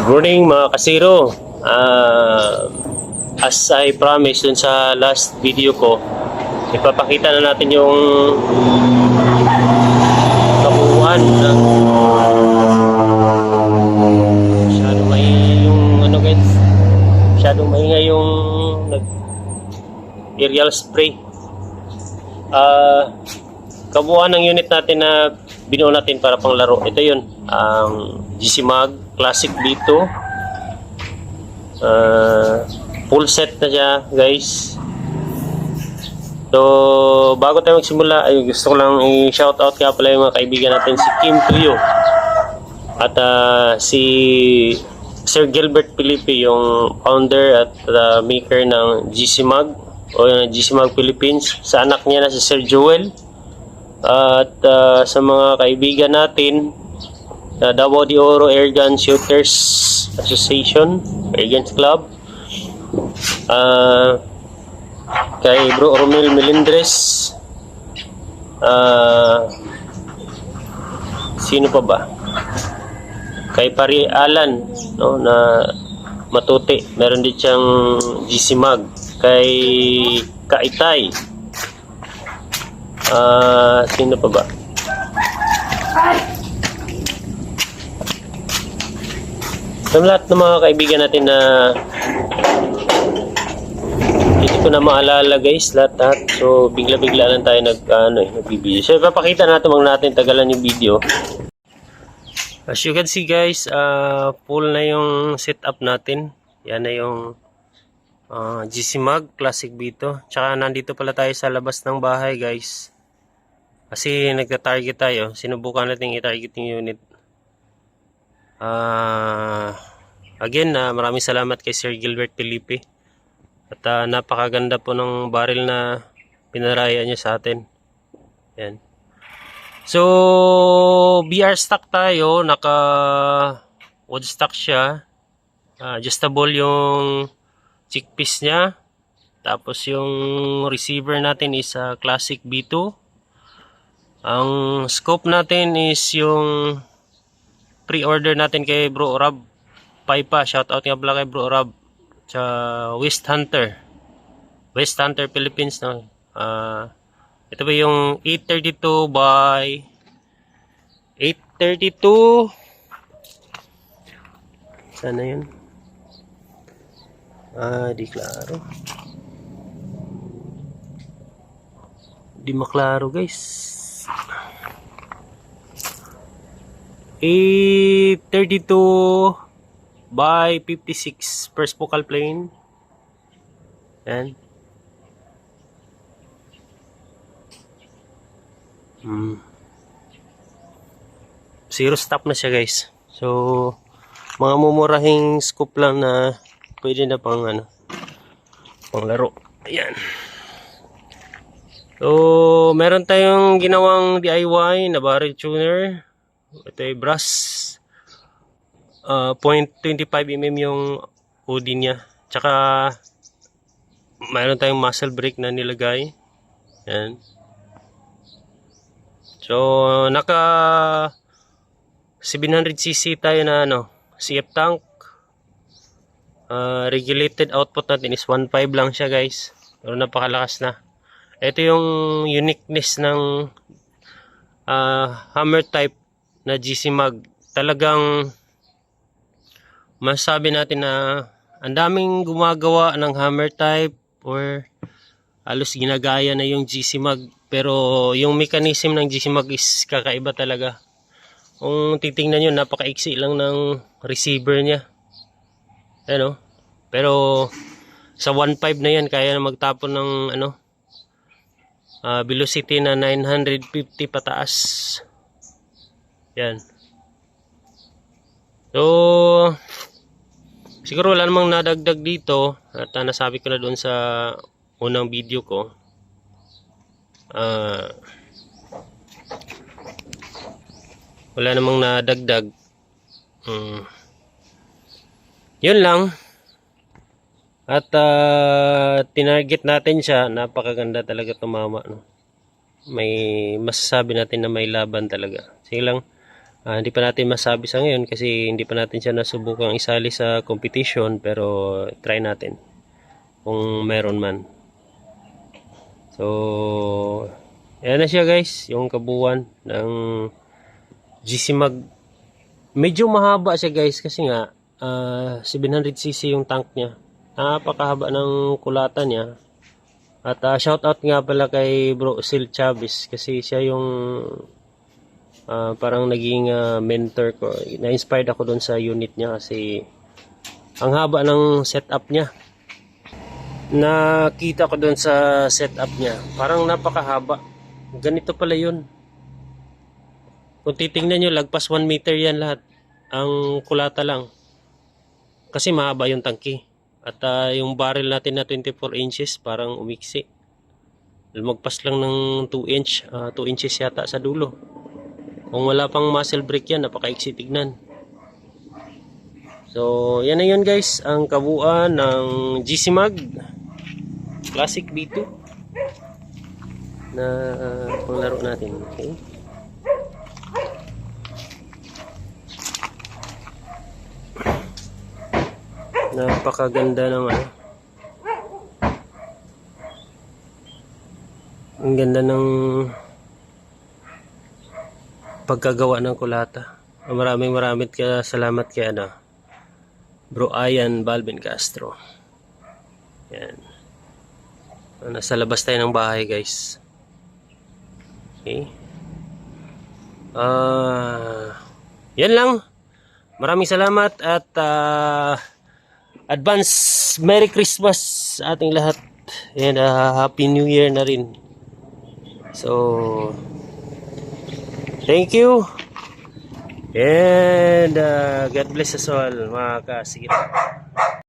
Good morning mga kasiro. As I promised dun sa last video ko, ipapakita na natin yung kabuuan ng masyadong maingay yung ano guys, masyadong maingay yung aerial spray. Kabuuan ng unit natin na binuo natin para pang laro. Ito yun, ang GC Mag Classic B2. Full set na siya guys. So bago tayo magsimula, ay gusto ko lang i-shout out nga pala yung mga kaibigan natin, si Kim Tuyo at si Sir Gilbert Felipe, yung founder at maker ng GC Mag o GC Mag Philippines, sa anak niya na si Sir Joel, at sa mga kaibigan natin Davao de Oro Airgun Shooters Association, Airguns Club, kay Bro Romel Melendres, sino pa ba, kay Pari Alan, no, na Matuti, meron din siyang GC Mag, kay Kaitay, sino pa ba, sa lahat ng mga kaibigan natin na hindi ko na maalala guys, lahat. So bigla-bigla lang tayo nagbibideo. So ipapakita natin tagalan yung video. As you can see guys, full na yung setup natin. Yan na yung GC Mag Classic B2. Tsaka nandito pala tayo sa labas ng bahay guys, kasi nagta-target tayo. Sinubukan natin i-target yung unit. Again, maraming salamat kay Sir Gilbert Felipe, at napakaganda po ng barrel na pinaraya niya sa atin. Yan. So BR stock tayo, naka wood stock siya, adjustable yung chickpiece niya, tapos yung receiver natin is Classic B2. Ang scope natin is yung pre-order natin kay Bro Rob Paipa. Shout out nga pala kay Bro Rob sa West Hunter Philippines, no? Ito ba yung 832 by 832, sana yun, di klaro, di maklaro guys. 832 by 56 first focal plane. Yan. Zero stop na siya guys. So mga mumurahing scope lang na pwede na pang pang laro. Ayan. So meron tayong ginawang DIY na barrel tuner. Ito ay brass, 0.25mm yung OD niya. Tsaka mayroon tayong muzzle brake na nilagay. Yan. So naka 700cc tayo na CF tank. Regulated output natin is 1.5 lang siya guys, pero napakalakas na. Ito yung uniqueness ng hammer type na GC Mag. Talagang masabi natin na ang daming gumagawa ng hammer type or halos ginagaya na yung GC Mag, pero yung mechanism ng GC Mag is kakaiba talaga. Kung titingnan nyo, napakaiksi lang ng receiver nya, pero sa 1.5 na yan kaya na magtapon ng velocity na 950 pataas. Yan. So siguro wala namang nadagdag dito, at nasabi ko na doon sa unang video ko. Wala namang nadagdag. Yun lang. At tinarget natin siya. Napakaganda talaga tumama, no? May masasabi natin na may laban talaga. Sige lang. Hindi pa natin masabi sa ngayon kasi hindi pa natin siya nasubukang isali sa competition, pero try natin kung meron man. So, ayan na siya guys, yung kabuuan ng GC Mag. Medyo mahaba siya guys kasi nga 700cc yung tank niya. Napakahaba ng kulatan niya. At shoutout nga pala kay Bro Sil Chavez kasi siya yung parang naging mentor ko. Na-inspired ako doon sa unit niya kasi ang haba ng setup niya. Nakita ko doon sa setup niya. Parang napakahaba. Ganito pala yun. Kung titingnan nyo, lagpas 1 meter yan lahat. Ang kulata lang. Kasi mahaba yung tangki. At yung barrel natin na 24 inches, parang umiksi. Lumagpas lang ng 2 inch. 2 inches yata sa dulo. Kung wala pang muzzle brake yan, napakaiksi tignan. So, yan na yun guys. Ang kabuuan ng GC Mag Classic B2 na panglaro natin. Okay. Napakaganda ng ang ganda ng pagkagawa ng kulata. Maraming salamat kay Bro Ian Balvin Castro. Yan. Nasa labas tayo ng bahay guys. Okay. Yan lang. Maraming salamat at advance Merry Christmas sa ating lahat. And Happy New Year na rin. So, thank you. And God bless us all mga kasigit.